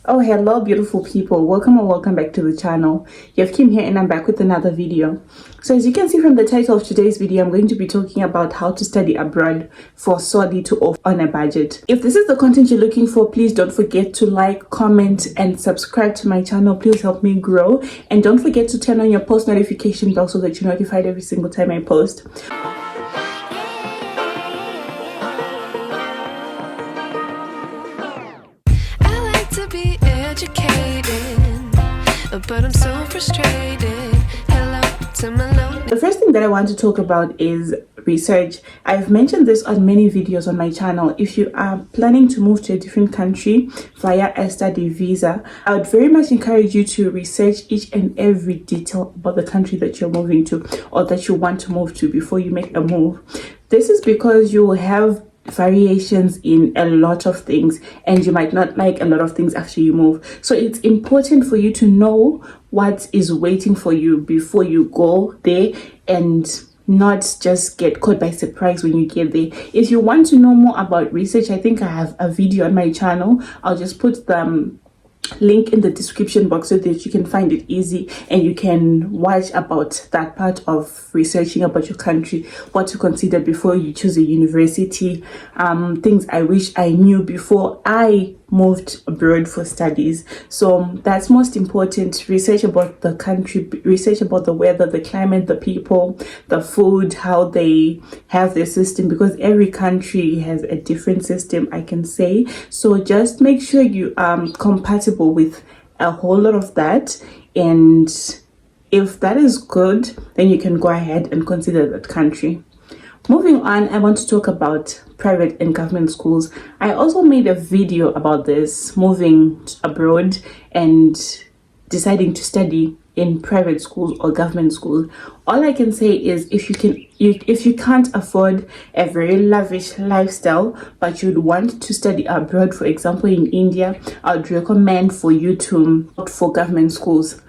Oh, hello beautiful people, welcome or welcome back to the channel. You have Kim here and I'm back with another video. So as you can see from the title of today's video, I'm going to be talking about how to study abroad for solely to off on a budget. If this is the content you're looking for, please don't forget to like, comment and subscribe to my channel. Please help me grow, and don't forget to turn on your post notification bell so that you're notified every single time I post. But I'm so frustrated. Hello to my lonely. The first thing that I want to talk about is research. I've mentioned this on many videos on my channel. If you are planning to move to a different country via a study visa, I would very much encourage you to research each and every detail about the country that you're moving to or that you want to move to before you make a move. This is because you will have variations in a lot of things and you might not like a lot of things after you move. So it's important for you to know what is waiting for you before you go there and not just get caught by surprise when you get there. If you want to know more about research, I think I have a video on my channel. I'll just put the link in the description box so that you can find it easy and you can watch about that part of researching about your country, what to consider before you choose a university, things I wish I knew before I moved abroad for studies. So that's most important. Research about the country, research about the weather, the climate, the people, the food, how they have their system, because every country has a different system, I can say. So just make sure you are compatible with a whole lot of that, and if that is good, then you can go ahead and consider that country. Moving on, I want to talk about private and government schools. I also made a video about this, moving abroad and deciding to study in private schools or government schools. All I can say is if you can't afford a very lavish lifestyle but you'd want to study abroad, for example in India, I would recommend for you to opt for government schools.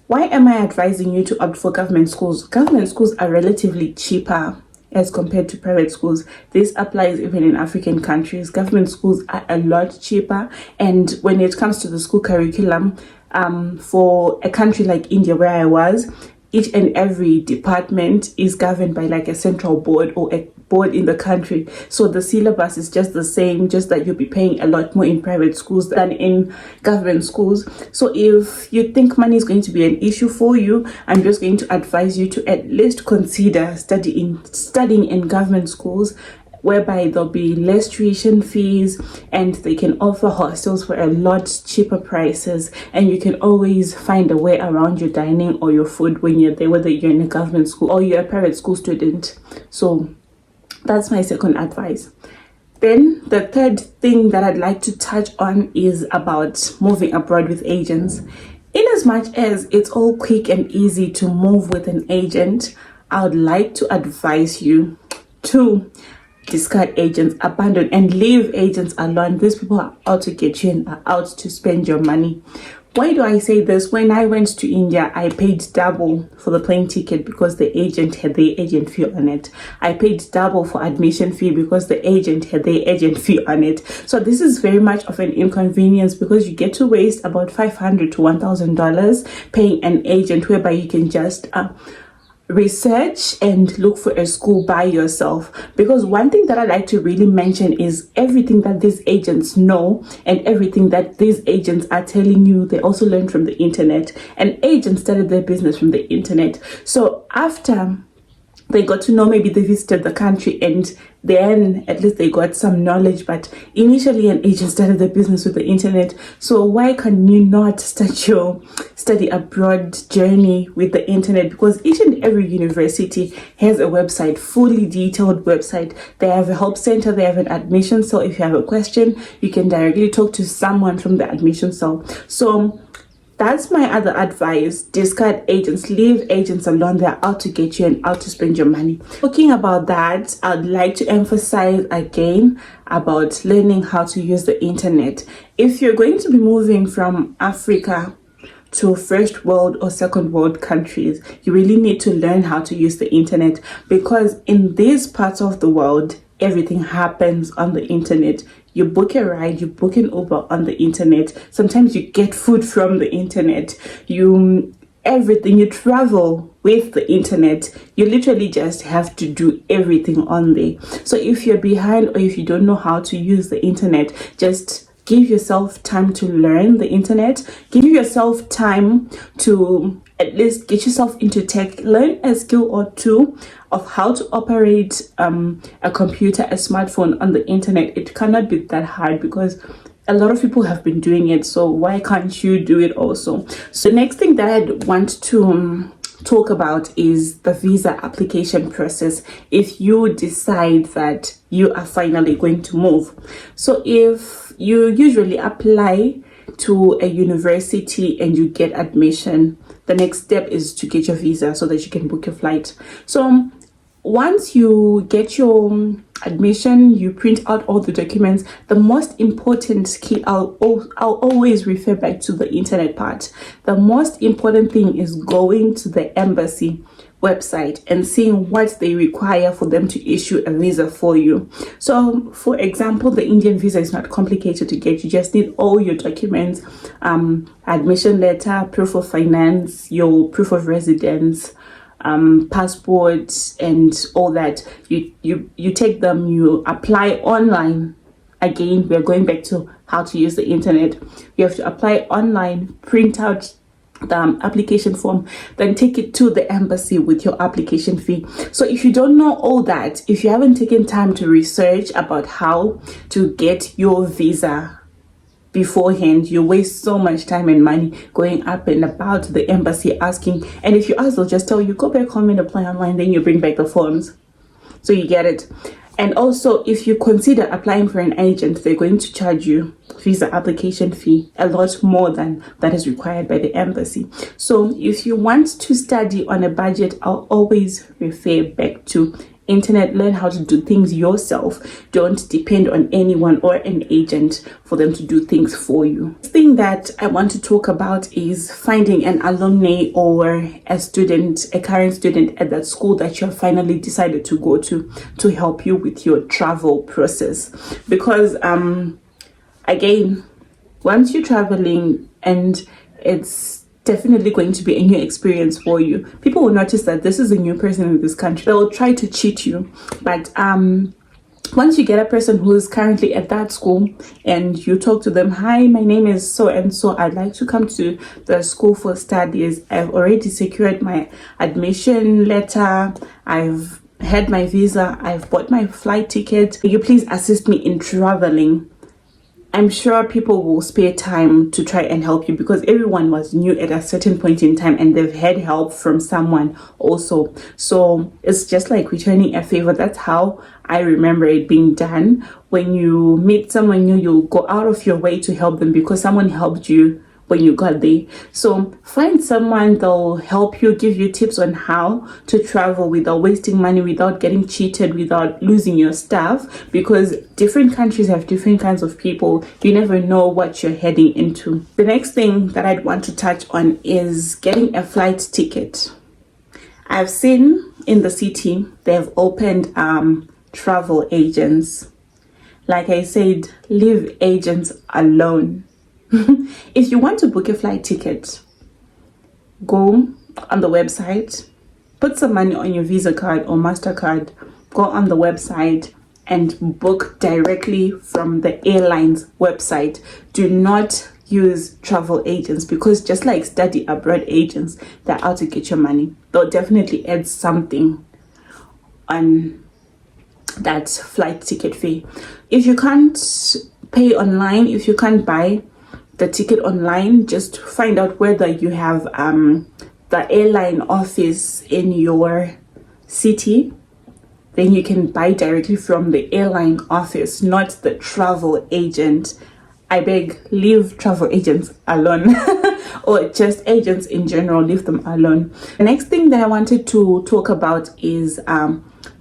Why am I advising you to opt for government schools? Government schools are relatively cheaper as compared to private schools. This applies even in African countries. Government schools are a lot cheaper, and when it comes to the school curriculum, for a country like India where I was, each and every department is governed by like a central board or a board in the country. So the syllabus is just the same, just that you'll be paying a lot more in private schools than in government schools. So if you think money is going to be an issue for you, I'm just going to advise you to at least consider studying in government schools, whereby there'll be less tuition fees and they can offer hostels for a lot cheaper prices, and you can always find a way around your dining or your food when you're there, whether you're in a government school or you're a private school student. So that's my second advice. Then the third thing that I'd like to touch on is about moving abroad with agents. In as much as it's all quick and easy to move with an agent, I would like to advise you to discard agents, abandon and leave agents alone. These people are out to get you and are out to spend your money. Why do I say this? When I went to India, I paid double for the plane ticket because the agent had the agent fee on it. I paid double for admission fee because the agent had the agent fee on it. So this is very much of an inconvenience because you get to waste about $500 to $1,000 paying an agent, whereby you can just research and look for a school by yourself. Because one thing that I like to really mention is everything that these agents know and everything that these agents are telling you, they also learn from the internet, and agents started their business from the internet. So after they got to know, maybe they visited the country and then at least they got some knowledge, but initially an agent started their business with the internet. So why can you not start your study abroad journey with the internet? Because each and every university has a website, fully detailed website. They have a help center, they have an admission cell. If you have a question, you can directly talk to someone from the admission cell. So that's my other advice. Discard agents, leave agents alone. They're out to get you and out to spend your money. Talking about that, I'd like to emphasize again about learning how to use the internet. If you're going to be moving from Africa to first world or second world countries, you really need to learn how to use the internet, because in these parts of the world, everything happens on the internet. You book a ride, you book an Uber on the internet. Sometimes you get food from the internet. Everything, you travel with the internet. You literally just have to do everything on there. So if you're behind or if you don't know how to use the internet, just give yourself time to learn the internet. Give yourself time to at least get yourself into tech. Learn a skill or two of how to operate a computer, a smartphone on the internet. It cannot be that hard because a lot of people have been doing it. So why can't you do it also? So next thing that I'd want to talk about is the visa application process if you decide that you are finally going to move. So if you usually apply to a university and you get admission, the next step is to get your visa so that you can book your flight. So once you get your admission, you print out all the documents. The most important key, I'll always refer back to the internet part. The most important thing is going to the embassy website and seeing what they require for them to issue a visa for you. So for example, the Indian visa is not complicated to get. You just need all your documents, admission letter, proof of finance, your proof of residence, passports, and all that. You take them, you apply online. Again, we're going back to how to use the internet. You have to apply online, print out the application form, then take it to the embassy with your application fee. So if you don't know all that, if you haven't taken time to research about how to get your visa beforehand, you waste so much time and money going up and about the embassy asking. And if you ask, they'll just tell you, go back home and apply online, then you bring back the forms. So you get it. And also, if you consider applying for an agent, they're going to charge you visa application fee a lot more than that is required by the embassy. So if you want to study on a budget, I'll always refer back to internet. Learn how to do things yourself. Don't depend on anyone or an agent for them to do things for you. The thing that I want to talk about is finding an alumni or a current student at that school that you've finally decided to go to help you with your travel process. Because again, once you're traveling and it's definitely going to be a new experience for you, people will notice that this is a new person in this country. They'll try to cheat you, but once you get a person who is currently at that school and you talk to them, hi, my name is so and so, I'd like to come to the school for studies. I've already secured my admission letter, I've had my visa, I've bought my flight ticket, will you please assist me in traveling? I'm sure people will spare time to try and help you because everyone was new at a certain point in time and they've had help from someone also. So it's just like returning a favor. That's how I remember it being done. When you meet someone new, you'll go out of your way to help them because someone helped you when you got there. So find someone that'll help you, give you tips on how to travel without wasting money, without getting cheated, without losing your stuff, because different countries have different kinds of people. You never know what you're heading into. The next thing that I'd want to touch on is getting a flight ticket. I've seen in the city they've opened travel agents. Like I said, leave agents alone. If you want to book a flight ticket, go on the website, put some money on your Visa card or MasterCard, go on the website and book directly from the airline's website. Do not use travel agents because just like study abroad agents, they're out to get your money. They'll definitely add something on that flight ticket fee. If you can't pay online, if you can't buy the ticket online, just find out whether you have the airline office in your city. Then you can buy directly from the airline office, not the travel agent. I beg, leave travel agents alone. Or just agents in general, leave them alone. The next thing that I wanted to talk about is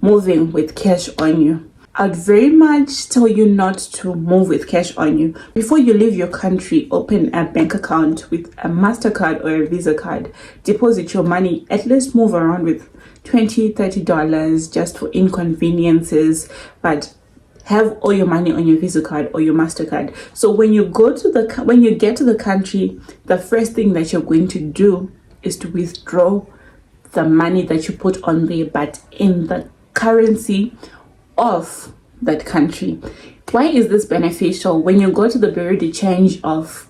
moving with cash on you. I'd very much tell you not to move with cash on you. Before you leave your country, open a bank account with a MasterCard or a Visa card. Deposit your money. At least move around with $20, $30 just for inconveniences. But have all your money on your Visa card or your MasterCard. So when you get to the country, the first thing that you're going to do is to withdraw the money that you put on there, but in the currency of that country. Why is this beneficial? When you go to the bureau de change of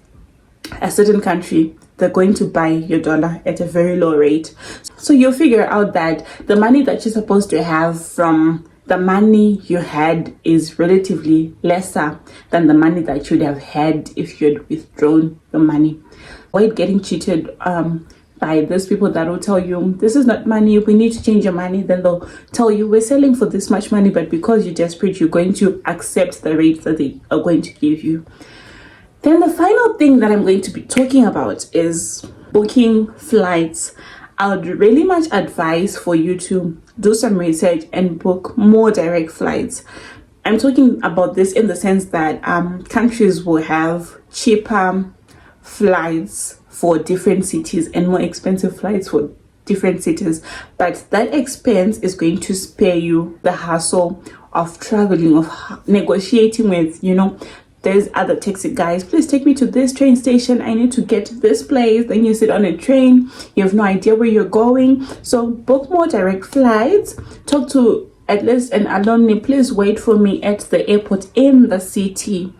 a certain country, they're going to buy your dollar at a very low rate. So you'll figure out that the money that you're supposed to have from the money you had is relatively lesser than the money that you'd have had if you had withdrawn the money. Avoid getting cheated by those people that will tell you, this is not money, we need to change your money. Then they'll tell you, we're selling for this much money, but because you're desperate, you're going to accept the rate that they are going to give you. Then the final thing that I'm going to be talking about is booking flights. I would really much advise for you to do some research and book more direct flights. I'm talking about this in the sense that countries will have cheaper flights for different cities and more expensive flights for different cities, but that expense is going to spare you the hassle of traveling, of negotiating with, there's other taxi guys, please take me to this train station, I need to get to this place. Then you sit on a train, you have no idea where you're going. So book more direct flights. Talk to at least an alumni, please wait for me at the airport in the city.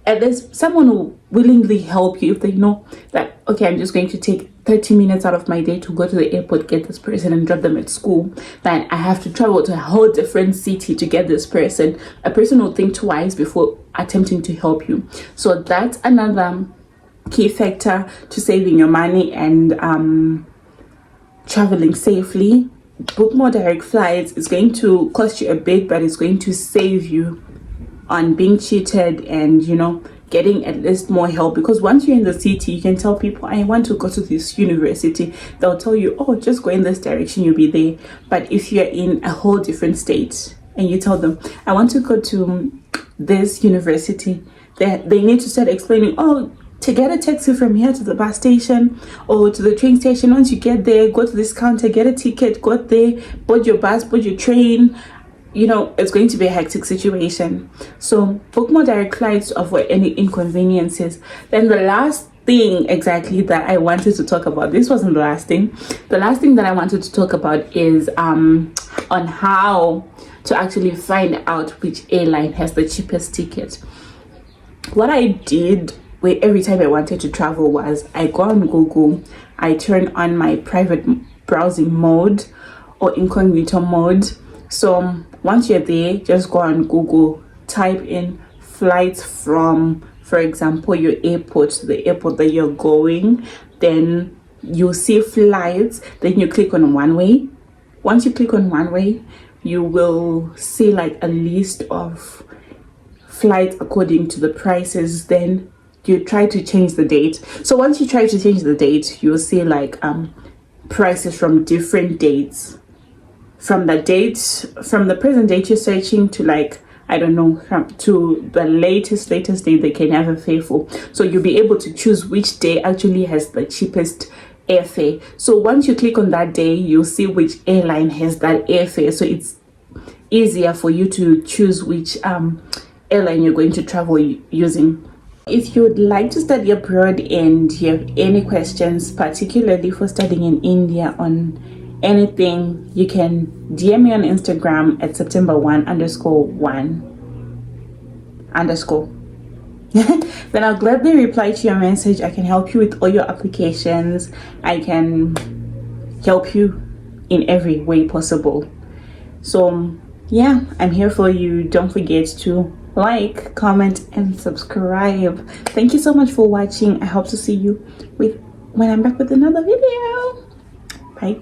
And there's someone who willingly help you if they know that, okay, I'm just going to take 30 minutes out of my day to go to the airport, get this person and drop them at school. Then I have to travel to a whole different city to get this person. A person will think twice before attempting to help you. So that's another key factor to saving your money and traveling safely. Book more direct flights. It's going to cost you a bit, but it's going to save you on being cheated and getting at least more help, because once you're in the city, you can tell people, I want to go to this university. They'll tell you, oh, just go in this direction, you'll be there. But if you're in a whole different state and you tell them, I want to go to this university, they need to start explaining, oh, to get a taxi from here to the bus station or to the train station, once you get there, go to this counter, get a ticket, go there, board your bus, board your train. It's going to be a hectic situation. So book more direct flights to avoid any inconveniences. Then the last thing exactly that I wanted to talk about, this wasn't the last thing. The last thing that I wanted to talk about is on how to actually find out which airline has the cheapest ticket. What I did every time I wanted to travel was I go on Google, I turn on my private browsing mode or incognito mode. So once you're there, just go on Google, type in flights from, for example, your airport to the airport that you're going. Then you'll see flights. Then you click on one way. Once you click on one way, you will see like a list of flights according to the prices. Then you try to change the date. So once you try to change the date, you'll see like prices from different dates. From the present date you're searching to to the latest date they can have a fare for. So you'll be able to choose which day actually has the cheapest airfare. So once you click on that day, you'll see which airline has that airfare. So it's easier for you to choose which airline you're going to travel using. If you would like to study abroad and you have any questions, particularly for studying in India on anything, you can DM me on Instagram at September1_1_. Then I'll gladly reply to your message. I can help you with all your applications. I can help you in every way possible. So yeah, I'm here for you. Don't forget to like, comment and subscribe. Thank you so much for watching. I hope to see you when I'm back with another video. Bye.